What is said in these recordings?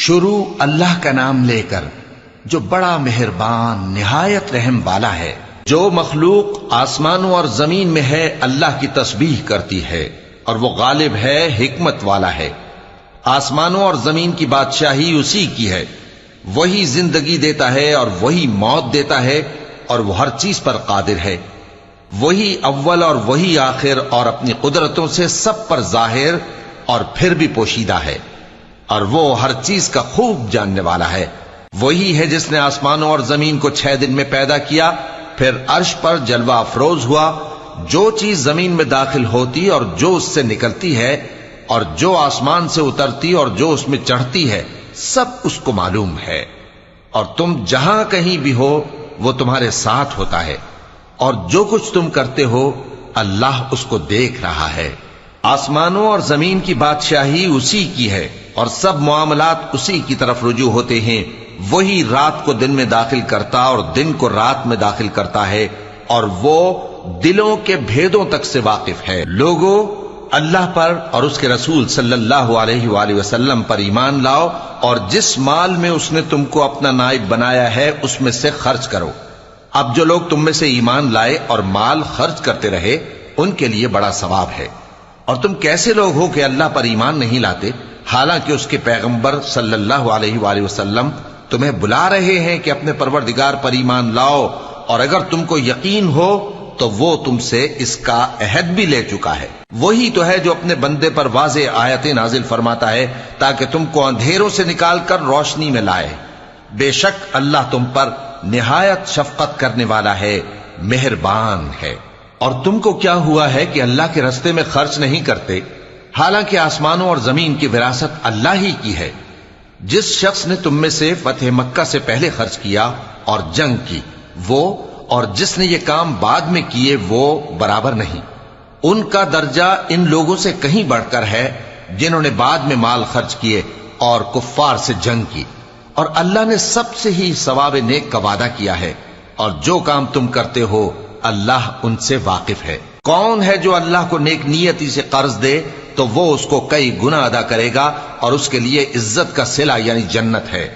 شروع اللہ کا نام لے کر جو بڑا مہربان نہایت رحم والا ہے۔ جو مخلوق آسمانوں اور زمین میں ہے اللہ کی تسبیح کرتی ہے، اور وہ غالب ہے، حکمت والا ہے۔ آسمانوں اور زمین کی بادشاہی اسی کی ہے، وہی زندگی دیتا ہے اور وہی موت دیتا ہے، اور وہ ہر چیز پر قادر ہے۔ وہی اول اور وہی آخر، اور اپنی قدرتوں سے سب پر ظاہر اور پھر بھی پوشیدہ ہے، اور وہ ہر چیز کا خوب جاننے والا ہے۔ وہی ہے جس نے آسمانوں اور زمین کو 6 دن میں پیدا کیا، پھر عرش پر جلوہ افروز ہوا۔ جو چیز زمین میں داخل ہوتی اور جو اس سے نکلتی ہے، اور جو آسمان سے اترتی اور جو اس میں چڑھتی ہے، سب اس کو معلوم ہے۔ اور تم جہاں کہیں بھی ہو وہ تمہارے ساتھ ہوتا ہے، اور جو کچھ تم کرتے ہو اللہ اس کو دیکھ رہا ہے۔ آسمانوں اور زمین کی بادشاہی اسی کی ہے، اور سب معاملات اسی کی طرف رجوع ہوتے ہیں۔ وہی رات کو دن میں داخل کرتا اور دن کو رات میں داخل کرتا ہے، اور وہ دلوں کے بھیدوں تک سے واقف ہے۔ لوگو، اللہ پر اور اس کے رسول صلی اللہ علیہ وآلہ وسلم پر ایمان لاؤ، اور جس مال میں اس نے تم کو اپنا نائب بنایا ہے اس میں سے خرچ کرو۔ اب جو لوگ تم میں سے ایمان لائے اور مال خرچ کرتے رہے ان کے لیے بڑا ثواب ہے۔ اور تم کیسے لوگ ہو کہ اللہ پر ایمان نہیں لاتے، حالانکہ اس کے پیغمبر صلی اللہ علیہ وآلہ وسلم تمہیں بلا رہے ہیں کہ اپنے پروردگار پر ایمان لاؤ، اور اگر تم کو یقین ہو تو وہ تم سے اس کا عہد بھی لے چکا ہے۔ وہی تو ہے جو اپنے بندے پر واضح آیتیں نازل فرماتا ہے تاکہ تم کو اندھیروں سے نکال کر روشنی میں لائے۔ بے شک اللہ تم پر نہایت شفقت کرنے والا ہے، مہربان ہے۔ اور تم کو کیا ہوا ہے کہ اللہ کے رستے میں خرچ نہیں کرتے، حالانکہ آسمانوں اور زمین کی وراثت اللہ ہی کی ہے۔ جس شخص نے تم میں سے فتح مکہ سے پہلے خرچ کیا اور جنگ کی، وہ اور جس نے یہ کام بعد میں کیے وہ برابر نہیں۔ ان کا درجہ ان لوگوں سے کہیں بڑھ کر ہے جنہوں نے بعد میں مال خرچ کیے اور کفار سے جنگ کی، اور اللہ نے سب سے ہی ثواب نیک کا وعدہ کیا ہے، اور جو کام تم کرتے ہو اللہ ان سے واقف ہے۔ کون ہے جو اللہ کو نیک نیتی سے قرض دے تو وہ اس کو کئی گنا ادا کرے گا، اور اس کے لیے عزت کا صلہ یعنی جنت ہے۔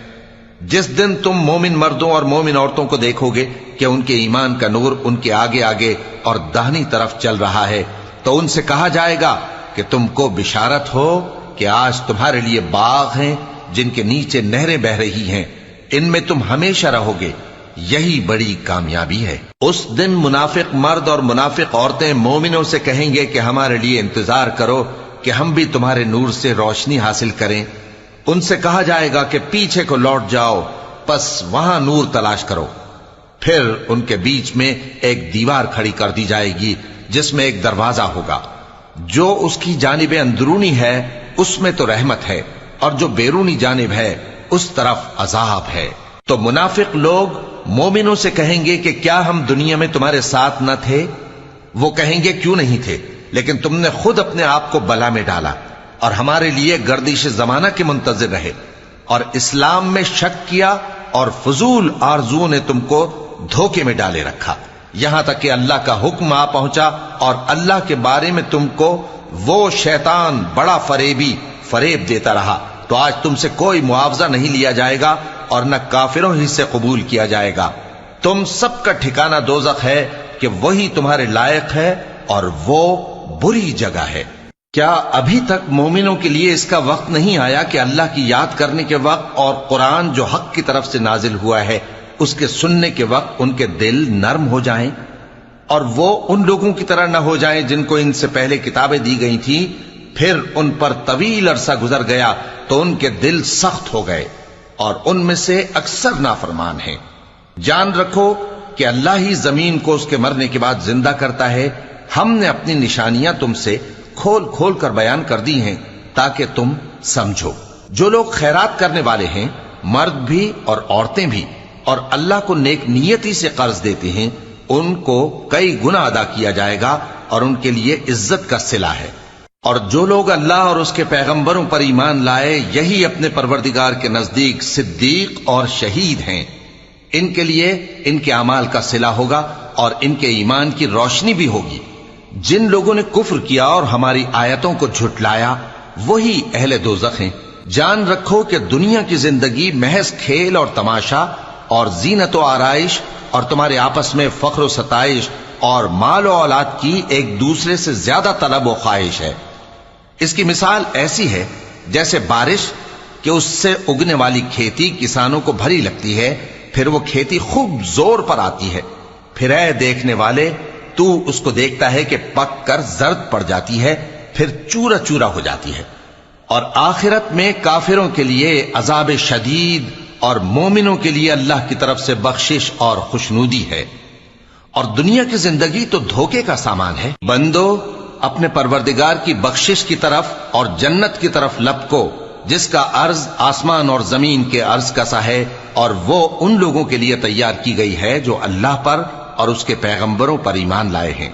جس دن تم مومن مردوں اور مومن عورتوں کو دیکھو گے کہ ان کے ایمان کا نور ان کے آگے آگے اور داہنی طرف چل رہا ہے، تو ان سے کہا جائے گا کہ تم کو بشارت ہو کہ آج تمہارے لیے باغ ہیں جن کے نیچے نہریں بہ رہی ہیں، ان میں تم ہمیشہ رہو گے، یہی بڑی کامیابی ہے۔ اس دن منافق مرد اور منافق عورتیں مومنوں سے کہیں گے کہ ہمارے لیے انتظار کرو کہ ہم بھی تمہارے نور سے روشنی حاصل کریں۔ ان سے کہا جائے گا کہ پیچھے کو لوٹ جاؤ، پس وہاں نور تلاش کرو۔ پھر ان کے بیچ میں ایک دیوار کھڑی کر دی جائے گی جس میں ایک دروازہ ہوگا، جو اس کی جانب اندرونی ہے اس میں تو رحمت ہے، اور جو بیرونی جانب ہے اس طرف عذاب ہے۔ تو منافق لوگ مومنوں سے کہیں گے کہ کیا ہم دنیا میں تمہارے ساتھ نہ تھے؟ وہ کہیں گے کیوں نہیں تھے، لیکن تم نے خود اپنے آپ کو بلا میں ڈالا اور ہمارے لیے گردش زمانہ کے منتظر رہے، اور اسلام میں شک کیا، اور فضول آرزوؤں نے تم کو دھوکے میں ڈالے رکھا، یہاں تک کہ اللہ کا حکم آ پہنچا، اور اللہ کے بارے میں تم کو وہ شیطان بڑا فریبی فریب دیتا رہا۔ تو آج تم سے کوئی معاوضہ نہیں لیا جائے گا، اور نہ کافروں ہی سے قبول کیا جائے گا۔ تم سب کا ٹھکانہ دوزخ ہے کہ وہی تمہارے لائق ہے، اور وہ بری جگہ ہے۔ کیا ابھی تک مومنوں کے لیے اس کا وقت نہیں آیا کہ اللہ کی یاد کرنے کے وقت اور قرآن جو حق کی طرف سے نازل ہوا ہے اس کے سننے کے وقت ان کے دل نرم ہو جائیں، اور وہ ان لوگوں کی طرح نہ ہو جائیں جن کو ان سے پہلے کتابیں دی گئی تھیں، پھر ان پر طویل عرصہ گزر گیا تو ان کے دل سخت ہو گئے، اور ان میں سے اکثر نافرمان ہیں۔ جان رکھو کہ اللہ ہی زمین کو اس کے مرنے کے بعد زندہ کرتا ہے۔ ہم نے اپنی نشانیاں تم سے کھول کھول کر بیان کر دی ہیں تاکہ تم سمجھو۔ جو لوگ خیرات کرنے والے ہیں، مرد بھی اور عورتیں بھی، اور اللہ کو نیک نیتی سے قرض دیتے ہیں، ان کو کئی گنا ادا کیا جائے گا، اور ان کے لیے عزت کا صلہ ہے۔ اور جو لوگ اللہ اور اس کے پیغمبروں پر ایمان لائے، یہی اپنے پروردگار کے نزدیک صدیق اور شہید ہیں۔ ان کے لیے ان کے اعمال کا صلہ ہوگا، اور ان کے ایمان کی روشنی بھی ہوگی۔ جن لوگوں نے کفر کیا اور ہماری آیتوں کو جھٹلایا، وہی اہل دوزخ ہیں۔ جان رکھو کہ دنیا کی زندگی محض کھیل اور تماشا اور زینت و آرائش اور تمہارے آپس میں فخر و ستائش اور مال و اولاد کی ایک دوسرے سے زیادہ طلب و خواہش ہے۔ اس کی مثال ایسی ہے جیسے بارش کہ اس سے اگنے والی کھیتی کسانوں کو بھری لگتی ہے، پھر وہ کھیتی خوب زور پر آتی ہے، پھر اے دیکھنے والے تو اس کو دیکھتا ہے کہ پک کر زرد پڑ جاتی ہے، پھر چورا چورا ہو جاتی ہے۔ اور آخرت میں کافروں کے لیے عذاب شدید اور مومنوں کے لیے اللہ کی طرف سے بخشش اور خوشنودی ہے۔ اور دنیا کی زندگی تو دھوکے کا سامان ہے۔ بندو اپنے پروردگار کی بخشش کی طرف اور جنت کی طرف لپکو جس کا عرض آسمان اور زمین کے عرض کا سا ہے، اور وہ ان لوگوں کے لیے تیار کی گئی ہے جو اللہ پر اور اس کے پیغمبروں پر ایمان لائے ہیں۔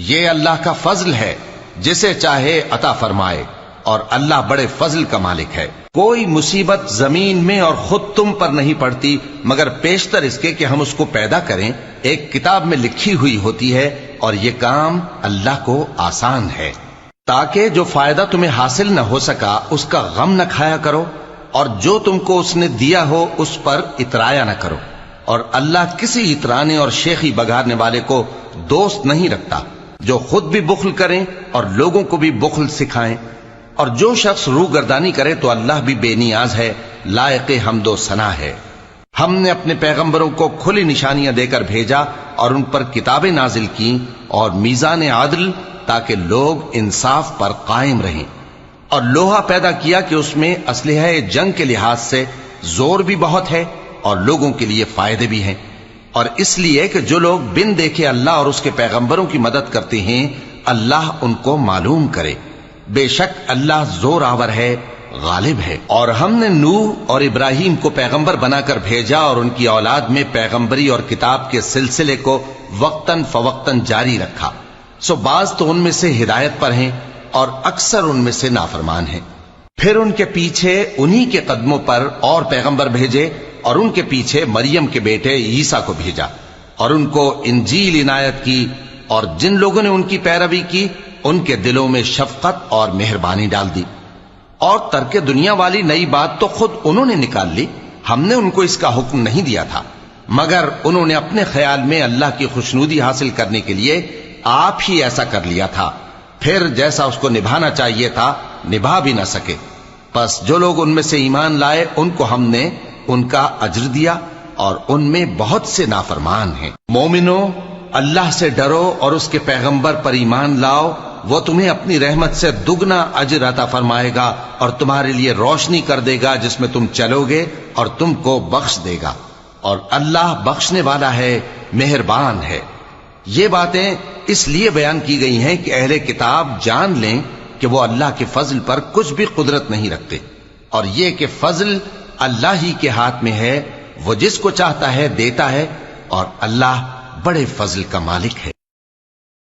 یہ اللہ کا فضل ہے، جسے چاہے عطا فرمائے، اور اللہ بڑے فضل کا مالک ہے۔ کوئی مصیبت زمین میں اور خود تم پر نہیں پڑتی مگر پیشتر اس کے کہ ہم اس کو پیدا کریں ایک کتاب میں لکھی ہوئی ہوتی ہے، اور یہ کام اللہ کو آسان ہے۔ تاکہ جو فائدہ تمہیں حاصل نہ ہو سکا اس کا غم نہ کھایا کرو، اور جو تم کو اس نے دیا ہو اس پر اترایا نہ کرو۔ اور اللہ کسی اترانے اور شیخی بگارنے والے کو دوست نہیں رکھتا، جو خود بھی بخل کریں اور لوگوں کو بھی بخل سکھائیں۔ اور جو شخص روح گردانی کرے تو اللہ بھی بے نیاز ہے، لائق حمد و ثنا ہے۔ ہم نے اپنے پیغمبروں کو کھلی نشانیاں دے کر بھیجا اور ان پر کتابیں نازل کی اور میزان عدل، تاکہ لوگ انصاف پر قائم رہیں، اور لوہا پیدا کیا کہ اس میں اسلحہ جنگ کے لحاظ سے زور بھی بہت ہے اور لوگوں کے لیے فائدے بھی ہیں، اور اس لیے کہ جو لوگ بن دیکھے اللہ اور اس کے پیغمبروں کی مدد کرتے ہیں اللہ ان کو معلوم کرے۔ بے شک اللہ زور آور ہے، غالب ہے۔ اور ہم نے نوح اور ابراہیم کو پیغمبر بنا کر بھیجا اور ان کی اولاد میں پیغمبری اور کتاب کے سلسلے کو وقتاً فوقتاً جاری رکھا، سو بعض تو ان میں سے ہدایت پر ہیں اور اکثر ان میں سے نافرمان ہیں۔ پھر ان کے پیچھے انہی کے قدموں پر اور پیغمبر بھیجے، اور ان کے پیچھے مریم کے بیٹے عیسیٰ کو بھیجا، اور ان کو انجیل عنایت کی، اور جن لوگوں نے ان کی پیروی کی ان کے دلوں میں شفقت اور مہربانی ڈال دی۔ اور ترک دنیا والی نئی بات تو خود انہوں نے نکال لی، ہم نے ان کو اس کا حکم نہیں دیا تھا، مگر انہوں نے اپنے خیال میں اللہ کی خوشنودی حاصل کرنے کے لیے آپ ہی ایسا کر لیا تھا، پھر جیسا اس کو نبھانا چاہیے تھا نبھا بھی نہ سکے۔ پس جو لوگ ان میں سے ایمان لائے ان کو ہم نے ان کا اجر دیا، اور ان میں بہت سے نافرمان ہیں۔ مومنو اللہ سے ڈرو اور اس کے پیغمبر پر ایمان لاؤ، وہ تمہیں اپنی رحمت سے دگنا اجر عطا فرمائے گا اور تمہارے لیے روشنی کر دے گا جس میں تم چلو گے اور تم کو بخش دے گا، اور اللہ بخشنے والا ہے، مہربان ہے۔ یہ باتیں اس لیے بیان کی گئی ہیں کہ اہل کتاب جان لیں کہ وہ اللہ کے فضل پر کچھ بھی قدرت نہیں رکھتے، اور یہ کہ فضل اللہ ہی کے ہاتھ میں ہے، وہ جس کو چاہتا ہے دیتا ہے، اور اللہ بڑے فضل کا مالک ہے۔